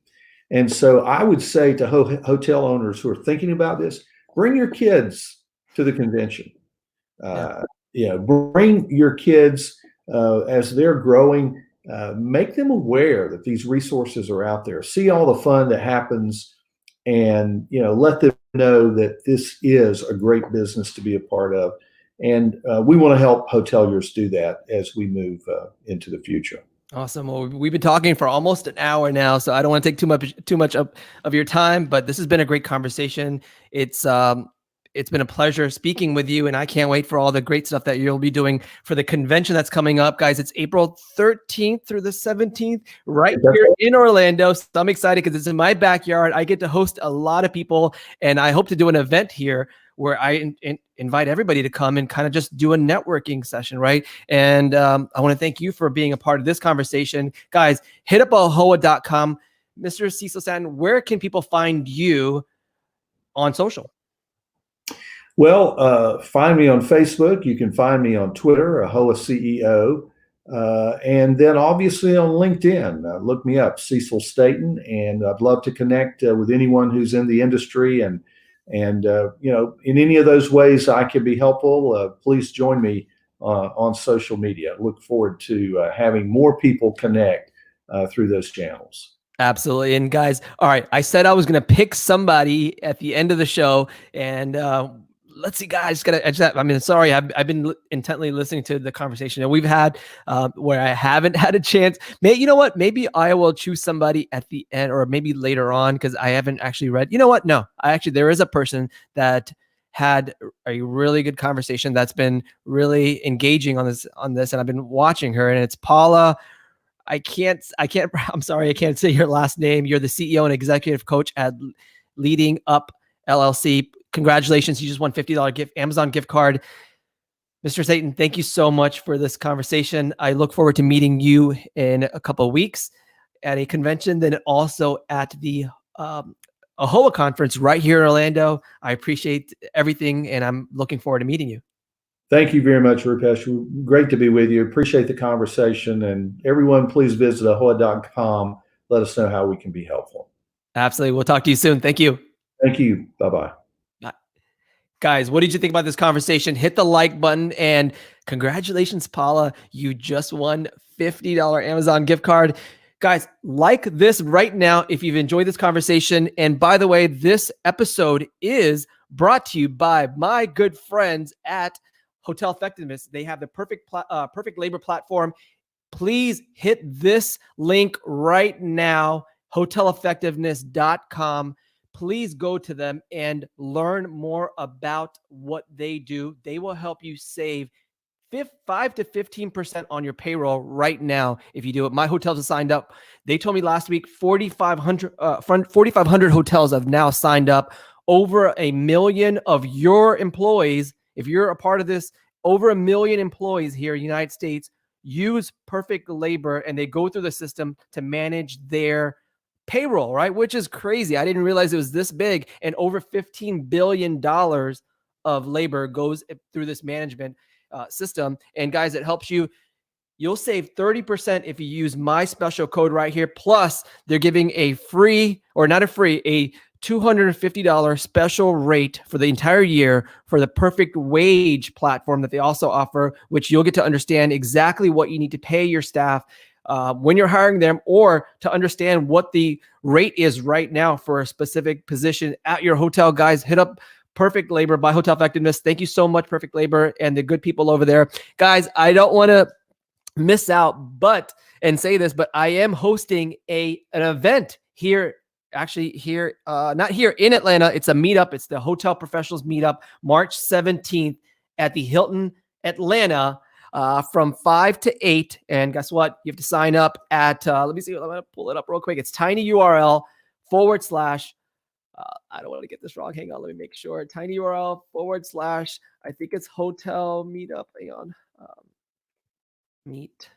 Speaker 2: And so I would say to hotel owners who are thinking about this, bring your kids to the convention. Bring your kids as they're growing, make them aware that these resources are out there. See all the fun that happens, and let them know that this is a great business to be a part of. And we want to help hoteliers do that as we move into the future.
Speaker 1: Awesome. Well, we've been talking for almost an hour now, so I don't want to take too much of your time, but this has been a great conversation. It's it's been a pleasure speaking with you, and I can't wait for all the great stuff that you'll be doing for the convention that's coming up, guys. It's April 13th through the 17th right here in Orlando. So I'm excited because it's in my backyard. I get to host a lot of people, and I hope to do an event here where I invite everybody to come and kind of just do a networking session, right? And I want to thank you for being a part of this conversation. Guys, hit up AAHOA.com. Mr. Cecil Staton, where can people find you on social?
Speaker 2: Well, find me on Facebook. You can find me on Twitter, AAHOA CEO. And then obviously on LinkedIn, look me up, Cecil Staton, and I'd love to connect with anyone who's in the industry. And you know, in any of those ways I can be helpful, please join me on social media. Look forward to having more people connect through those channels.
Speaker 1: Absolutely. And guys, all right, I said I was going to pick somebody at the end of the show, and let's see, guys. Sorry, I've been intently listening to the conversation that we've had where I haven't had a chance. You know what? Maybe I will choose somebody at the end, or maybe later on, because I haven't actually read. You know what? No, there is a person that had a really good conversation that's been really engaging on this, and I've been watching her, and it's Paula. I'm sorry, I can't say your last name. You're the CEO and executive coach at Leading Up LLC. Congratulations. You just won $50 Amazon gift card. Mr. Staton, thank you so much for this conversation. I look forward to meeting you in a couple of weeks at a convention, then also at the AAHOA conference right here in Orlando. I appreciate everything, and I'm looking forward to meeting you.
Speaker 2: Thank you very much, Rupesh. Great to be with you. Appreciate the conversation. And everyone, please visit AAHOA.com. Let us know how we can be helpful.
Speaker 1: Absolutely. We'll talk to you soon. Thank you.
Speaker 2: Thank you. Bye-bye.
Speaker 1: Bye. Guys, what did you think about this conversation? Hit the like button, and congratulations, Paula. You just won $50 Amazon gift card. Guys, like this right now if you've enjoyed this conversation. And by the way, this episode is brought to you by my good friends at Hotel Effectiveness. They have the PerfectLabor platform. Please hit this link right now, hoteleffectiveness.com. Please go to them and learn more about what they do. They will help you save 5 to 15% on your payroll right now if you do it. My hotels have signed up. They told me last week 4,500 hotels have now signed up. Over 1 million of your employees, if you're a part of this, over 1 million employees here in the United States use PerfectLabor, and they go through the system to manage their payroll, right? Which is crazy. I didn't realize it was this big. And over $15 billion of labor goes through this management system. And guys, it helps you. You'll save 30% if you use my special code right here. Plus, they're giving a $250 special rate for the entire year for the Perfect Wage platform that they also offer, which you'll get to understand exactly what you need to pay your staff when you're hiring them, or to understand what the rate is right now for a specific position at your hotel. Guys, hit up PerfectLabor by Hotel Effectiveness. Thank you so much, PerfectLabor, and the good people over there. Guys, I don't want to miss out and say this, but I am hosting an event here. Actually, not here in Atlanta. It's a meetup. It's the Hotel Professionals Meetup, March 17th at the Hilton Atlanta from 5 to 8. And guess what? You have to sign up at, let me see. I'm going to pull it up real quick. It's tinyurl/ I don't want to get this wrong. Hang on. Let me make sure. tinyurl/ I think it's Hotel Meetup. Hang on. Meetup.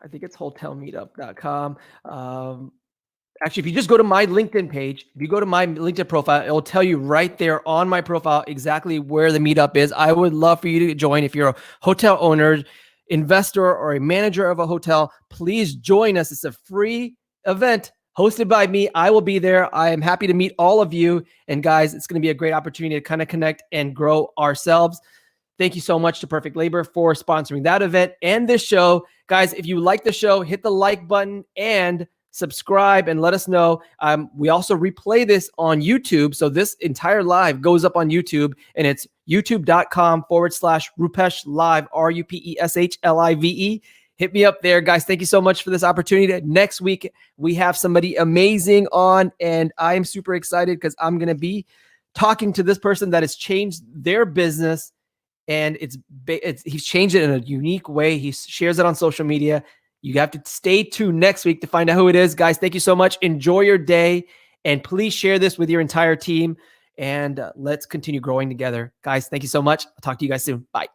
Speaker 1: I think it's hotelmeetup.com. Actually, if you just go to my LinkedIn page, if you go to my LinkedIn profile, it'll tell you right there on my profile exactly where the meetup is. I would love for you to join. If you're a hotel owner, investor, or a manager of a hotel, please join us. It's a free event hosted by me. I will be there. I am happy to meet all of you. And guys, it's going to be a great opportunity to kind of connect and grow ourselves. Thank you so much to PerfectLabor for sponsoring that event and this show. Guys, if you like the show, hit the like button and subscribe and let us know. We also replay this on YouTube. So this entire live goes up on YouTube, and it's youtube.com/Rupesh Live, RUPESHLIVE. hit me up there, guys. Thank you so much for this opportunity. Next week, we have somebody amazing on, and I am super excited because I'm going to be talking to this person that has changed their business, and he's changed it in a unique way. He shares it on social media. You have to stay tuned next week to find out who it is. Guys, thank you so much. Enjoy your day, and please share this with your entire team, and let's continue growing together. Guys, thank you so much. I'll talk to you guys soon. Bye.